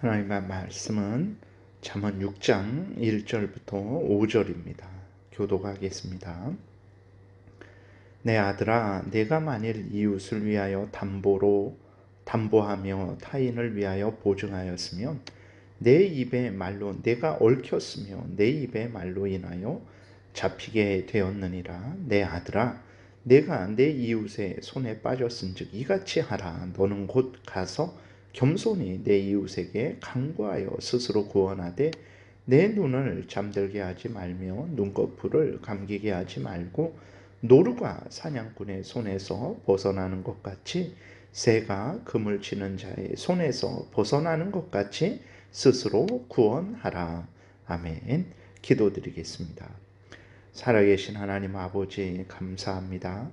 하나님의 말씀은 잠언 6장 1절부터 5절입니다. 교독하겠습니다. 내 아들아, 내가 만일 이웃을 위하여 담보하며 타인을 위하여 보증하였으면 내 입의 말로 내가 얽혔으며 내 입의 말로 인하여 잡히게 되었느니라. 내 아들아, 내가 내 이웃의 손에 빠졌은즉 이같이 하라. 너는 곧 가서 겸손히 내 이웃에게 간구하여 스스로 구원하되 내 눈을 잠들게 하지 말며 눈꺼풀을 감기게 하지 말고 노루가 사냥꾼의 손에서 벗어나는 것 같이 새가 그물 치는 자의 손에서 벗어나는 것 같이 스스로 구원하라. 아멘. 기도드리겠습니다. 살아계신 하나님 아버지 감사합니다.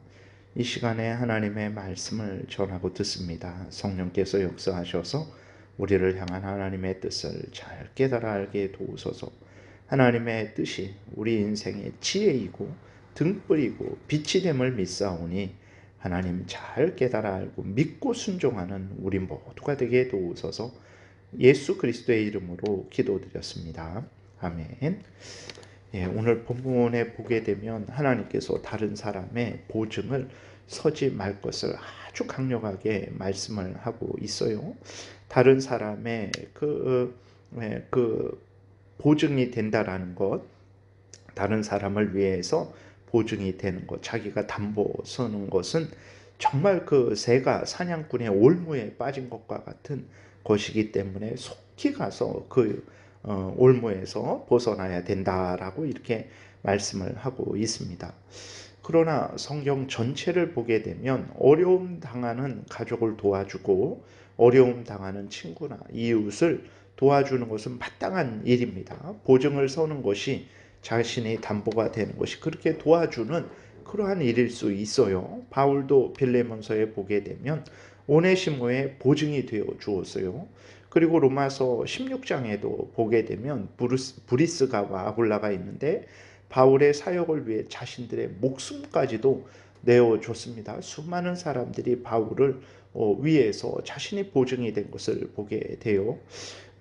이 시간에 하나님의 말씀을 전하고 듣습니다. 성령께서 역사하셔서 우리를 향한 하나님의 뜻을 잘 깨달아 알게 도우소서. 하나님의 뜻이 우리 인생의 지혜이고 등불이고 빛이 됨을 믿사오니 하나님 잘 깨달아 알고 믿고 순종하는 우리 모두가 되게 도우소서. 예수 그리스도의 이름으로 기도드렸습니다. 아멘. 오늘 본문에 보게 되면 하나님께서 다른 사람의 보증을 서지 말 것을 아주 강력하게 말씀을 하고 있어요. 다른 사람의 그 보증이 된다라는 것, 다른 사람을 위해서 보증이 되는 것, 자기가 담보 서는 것은 정말 그 새가 사냥꾼의 올무에 빠진 것과 같은 것이기 때문에 속히 가서 그 올무에서 벗어나야 된다라고 이렇게 말씀을 하고 있습니다. 그러나 성경 전체를 보게 되면 어려움 당하는 가족을 도와주고 어려움 당하는 친구나 이웃을 도와주는 것은 마땅한 일입니다. 보증을 서는 것이 자신의 담보가 되는 것이 그렇게 도와주는 그러한 일일 수 있어요. 바울도 빌레몬서에 보게 되면 오네시모의 보증이 되어 주었어요. 그리고 로마서 16장에도 보게 되면 브리스가와 아굴라가 있는데 바울의 사역을 위해 자신들의 목숨까지도 내어줬습니다. 수많은 사람들이 바울을 위해서 자신이 보증이 된 것을 보게 돼요.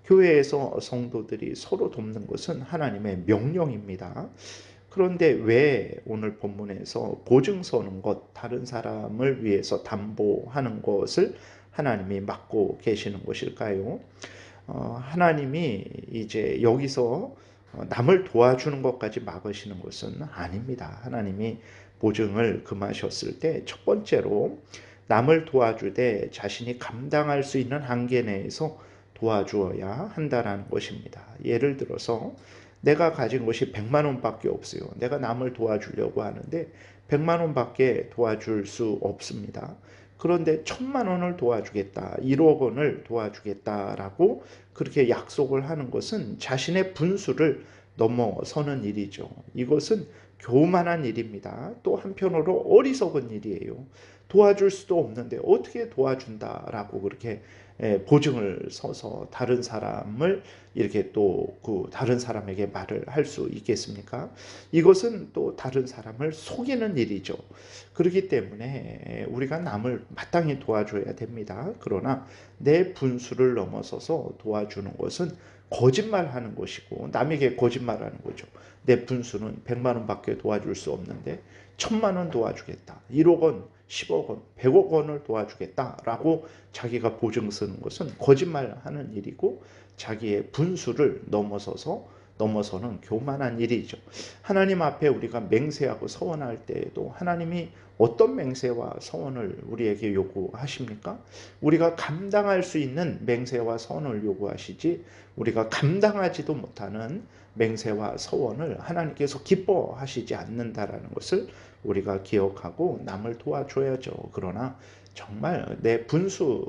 교회에서 성도들이 서로 돕는 것은 하나님의 명령입니다. 그런데 왜 오늘 본문에서 보증 서는 것, 다른 사람을 위해서 담보하는 것을 하나님이 막고 계시는 것일까요? 하나님이 이제 여기서 남을 도와주는 것까지 막으시는 것은 아닙니다. 하나님이 보증을 금하셨을 때 첫 번째로 남을 도와주되 자신이 감당할 수 있는 한계 내에서 도와주어야 한다는 것입니다. 예를 들어서 내가 가진 것이 100만 원밖에 없어요. 내가 남을 도와주려고 하는데 100만 원밖에 도와줄 수 없습니다. 그런데 1000만 원을 도와주겠다, 1억 원을 도와주겠다라고 그렇게 약속을 하는 것은 자신의 분수를 넘어서는 일이죠. 이것은 교만한 일입니다. 또 한편으로 어리석은 일이에요. 도와줄 수도 없는데 어떻게 도와준다라고 그렇게 보증을 서서 다른 사람을 이렇게 또 그 다른 사람에게 말을 할 수 있겠습니까? 이것은 또 다른 사람을 속이는 일이죠. 그렇기 때문에 우리가 남을 마땅히 도와줘야 됩니다. 그러나 내 분수를 넘어서서 도와주는 것은 거짓말하는 것이고 남에게 거짓말하는 거죠. 내 분수는 100만 원밖에 도와줄 수 없는데 1000만 원 도와주겠다. 1억 원, 10억 원, 100억 원을 도와주겠다라고 자기가 보증 쓰는 것은 거짓말하는 일이고 자기의 분수를 넘어서는 교만한 일이죠. 하나님 앞에 우리가 맹세하고 서원할 때에도 하나님이 어떤 맹세와 서원을 우리에게 요구하십니까? 우리가 감당할 수 있는 맹세와 서원을 요구하시지 우리가 감당하지도 못하는 맹세와 서원을 하나님께서 기뻐하시지 않는다라는 것을 우리가 기억하고 남을 도와줘야죠. 그러나 정말 내 분수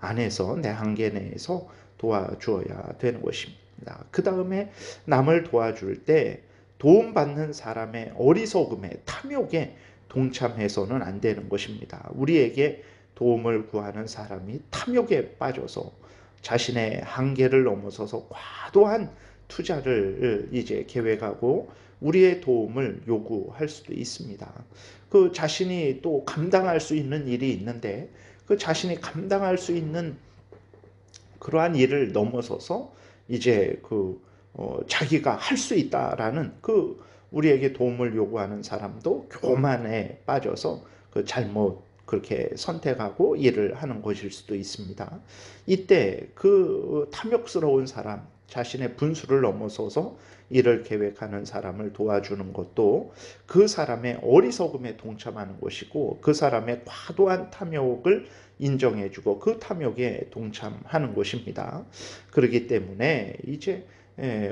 안에서 내 한계 내에서 도와주어야 되는 것입니다. 그 다음에 남을 도와줄 때 도움받는 사람의 어리석음에 탐욕에 동참해서는 안 되는 것입니다. 우리에게 도움을 구하는 사람이 탐욕에 빠져서 자신의 한계를 넘어서서 과도한 투자를 이제 계획하고 우리의 도움을 요구할 수도 있습니다. 그 자신이 또 감당할 수 있는 일이 있는데 그 자신이 감당할 수 있는 그러한 일을 넘어서서 이제 자기가 할 수 있다라는 우리에게 도움을 요구하는 사람도 교만에 빠져서 잘못 그렇게 선택하고 일을 하는 것일 수도 있습니다. 이때 탐욕스러운 사람, 자신의 분수를 넘어서서 일을 계획하는 사람을 도와주는 것도 그 사람의 어리석음에 동참하는 것이고, 그 사람의 과도한 탐욕을 인정해주고 그 탐욕에 동참하는 것입니다. 그렇기 때문에 이제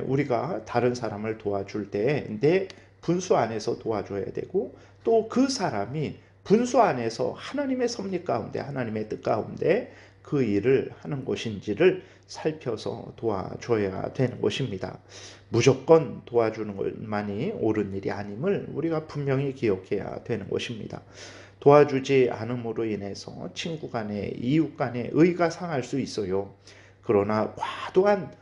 우리가 다른 사람을 도와줄 때 내 분수 안에서 도와줘야 되고, 또 그 사람이 분수 안에서 하나님의 섭리 가운데, 하나님의 뜻 가운데 그 일을 하는 것인지를 살펴서 도와줘야 되는 것입니다. 무조건 도와주는 것만이 옳은 일이 아님을 우리가 분명히 기억해야 되는 것입니다. 도와주지 않음으로 인해서 친구 간에, 이웃 간에 의가 상할 수 있어요. 그러나 과도한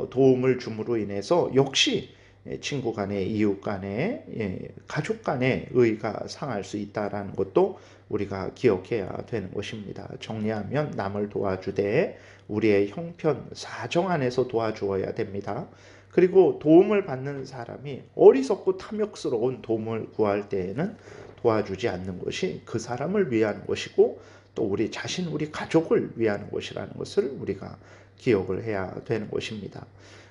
도움을 줌으로 인해서 역시 친구 간에, 이웃 간에, 가족 간에 의가 상할 수 있다는 것도 우리가 기억해야 되는 것입니다. 정리하면 남을 도와주되 우리의 형편, 사정 안에서 도와주어야 됩니다. 그리고 도움을 받는 사람이 어리석고 탐욕스러운 도움을 구할 때에는 도와주지 않는 것이 그 사람을 위한 것이고, 또 우리 자신, 우리 가족을 위한 것이라는 것을 우리가 기억을 해야 되는 것입니다.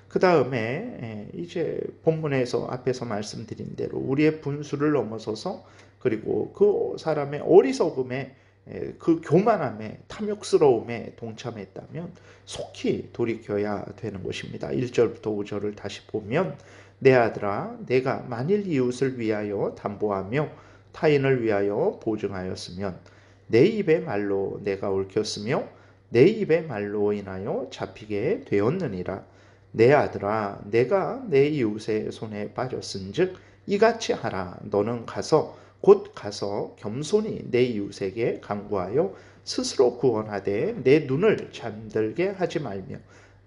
그 다음에 이제 본문에서 앞에서 말씀드린 대로 우리의 분수를 넘어서서, 그리고 그 사람의 어리석음에, 그 교만함에, 탐욕스러움에 동참했다면 속히 돌이켜야 되는 것입니다. 1절부터 5절을 다시 보면, 내 아들아, 내가 만일 이웃을 위하여 담보하며 타인을 위하여 보증하였으면 내 입의 말로 내가 얽혔으며 내 입의 말로 인하여 잡히게 되었느니라. 내 아들아, 내가 내 이웃의 손에 빠졌은즉 이같이 하라. 너는 곧 가서 겸손히 내 이웃에게 간구하여 스스로 구원하되 내 눈을 잠들게 하지 말며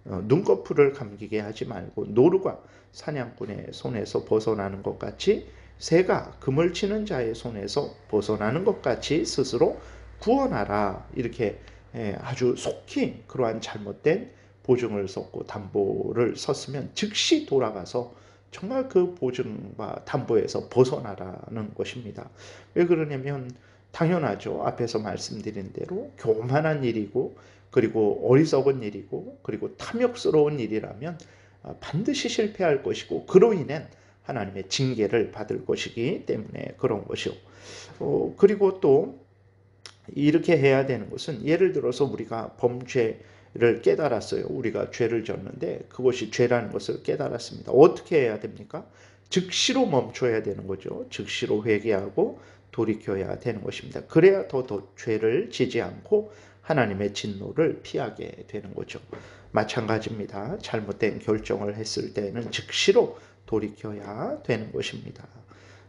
눈꺼풀을 감기게 하지 말고, 노루가 사냥꾼의 손에서 벗어나는 것 같이, 새가 그물 치는 자의 손에서 벗어나는 것 같이 스스로 구원하라. 이렇게 아주 속히 그러한 잘못된 보증을 섰고 담보를 섰으면 즉시 돌아가서 정말 그 보증과 담보에서 벗어나라는 것입니다. 왜 그러냐면 당연하죠. 앞에서 말씀드린 대로 교만한 일이고, 그리고 어리석은 일이고, 그리고 탐욕스러운 일이라면 반드시 실패할 것이고, 그로 인해 하나님의 징계를 받을 것이기 때문에 그런 것이요. 그리고 또 이렇게 해야 되는 것은, 예를 들어서 우리가 범죄를 깨달았어요. 우리가 죄를 졌는데 그것이 죄라는 것을 깨달았습니다. 어떻게 해야 됩니까? 즉시로 멈춰야 되는 거죠. 즉시로 회개하고 돌이켜야 되는 것입니다. 그래야 더 죄를 지지 않고 하나님의 진노를 피하게 되는 거죠. 마찬가지입니다. 잘못된 결정을 했을 때는 즉시로 돌이켜야 되는 것입니다.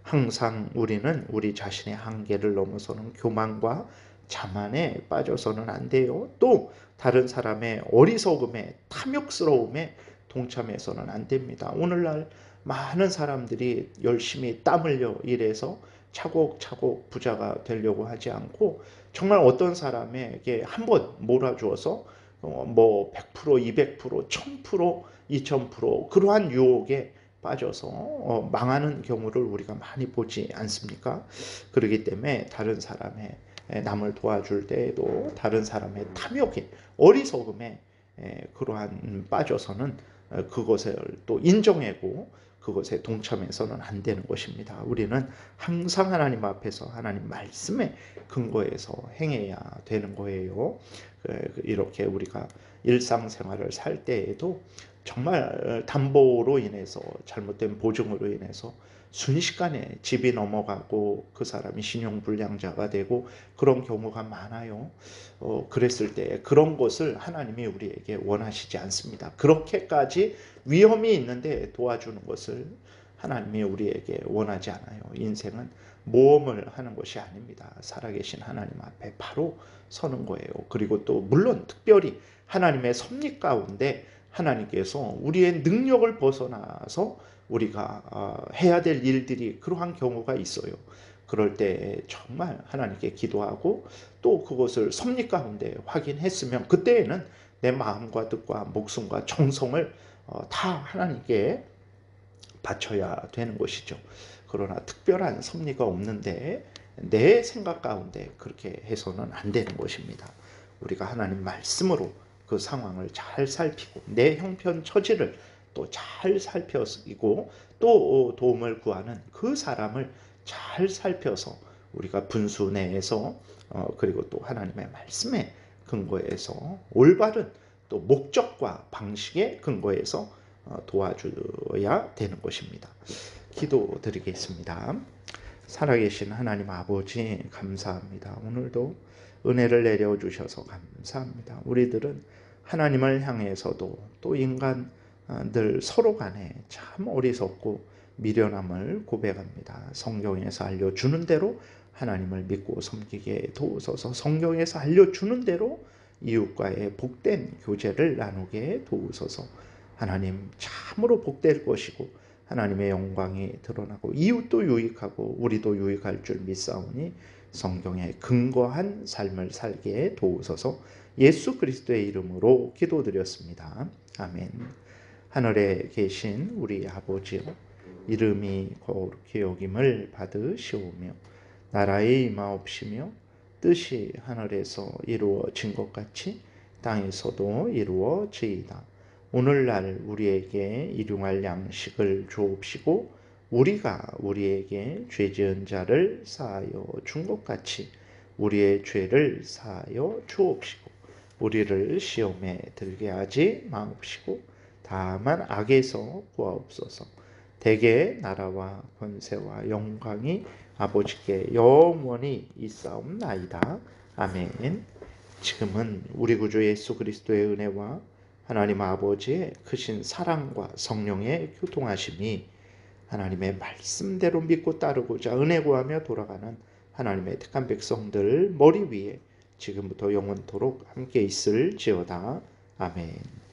항상 우리는 우리 자신의 한계를 넘어서는 교만과 자만에 빠져서는 안 돼요. 또 다른 사람의 어리석음에, 탐욕스러움에 동참해서는 안 됩니다. 오늘날 많은 사람들이 열심히 땀 흘려 일해서 차곡차곡 부자가 되려고 하지 않고, 정말 어떤 사람에게 한번 몰아주어서 100%, 200%, 1000%, 2000% 그러한 유혹에 빠져서 망하는 경우를 우리가 많이 보지 않습니까? 그렇기 때문에 다른 사람의, 남을 도와줄 때에도 다른 사람의 탐욕에, 어리석음에 그러한 빠져서는 그것을 또 인정하고 그것에 동참해서는 안 되는 것입니다. 우리는 항상 하나님 앞에서 하나님 말씀에 근거해서 행해야 되는 거예요. 이렇게 우리가 일상생활을 살 때에도 정말 담보로 인해서, 잘못된 보증으로 인해서 순식간에 집이 넘어가고 그 사람이 신용불량자가 되고 그런 경우가 많아요. 그랬을 때 그런 것을 하나님이 우리에게 원하시지 않습니다. 그렇게까지 위험이 있는데 도와주는 것을 하나님이 우리에게 원하지 않아요. 인생은 모험을 하는 것이 아닙니다. 살아계신 하나님 앞에 바로 서는 거예요. 그리고 또 물론 특별히 하나님의 섭리 가운데 하나님께서 우리의 능력을 벗어나서 우리가 해야 될 일들이 그러한 경우가 있어요. 그럴 때 정말 하나님께 기도하고 또 그것을 섭리 가운데 확인했으면 그때에는 내 마음과 뜻과 목숨과 정성을 다 하나님께 바쳐야 되는 것이죠. 그러나 특별한 섭리가 없는데 내 생각 가운데 그렇게 해서는 안 되는 것입니다. 우리가 하나님 말씀으로 그 상황을 잘 살피고 내 형편 처지를 또 잘 살펴이고 또 도움을 구하는 그 사람을 잘 살펴서 우리가 분수 내에서 그리고 또 하나님의 말씀에 근거해서 올바른 또 목적과 방식의 근거해서 도와줘야 되는 것입니다. 기도드리겠습니다. 살아계신 하나님 아버지 감사합니다. 오늘도 은혜를 내려주셔서 감사합니다. 우리들은 하나님을 향해서도 또 인간들 서로 간에 참 어리석고 미련함을 고백합니다. 성경에서 알려주는 대로 하나님을 믿고 섬기게 도우소서. 성경에서 알려주는 대로 이웃과의 복된 교제를 나누게 도우소서. 하나님 참으로 복될 것이고 하나님의 영광이 드러나고 이웃도 유익하고 우리도 유익할 줄 믿사오니 성경에 근거한 삶을 살게 도우소서. 예수 그리스도의 이름으로 기도드렸습니다. 아멘. 하늘에 계신 우리 아버지여, 이름이 거룩히 여김을 받으시오며 나라의 임하옵시며 뜻이 하늘에서 이루어진 것 같이 땅에서도 이루어지이다. 오늘날 우리에게 일용할 양식을 주옵시고 우리가 우리에게 죄 지은 자를 사하여 준 것 같이 우리의 죄를 사하여 주옵시고 우리를 시험에 들게 하지 마옵시고 다만 악에서 구하옵소서. 대개 나라와 권세와 영광이 아버지께 영원히 있사옵나이다. 아멘. 지금은 우리 구주 예수 그리스도의 은혜와 하나님 아버지의 크신 사랑과 성령의 교통하심이 하나님의 말씀대로 믿고 따르고자 은혜 구하며 돌아가는 하나님의 택한 백성들 머리 위에 지금부터 영원토록 함께 있을지어다. 아멘.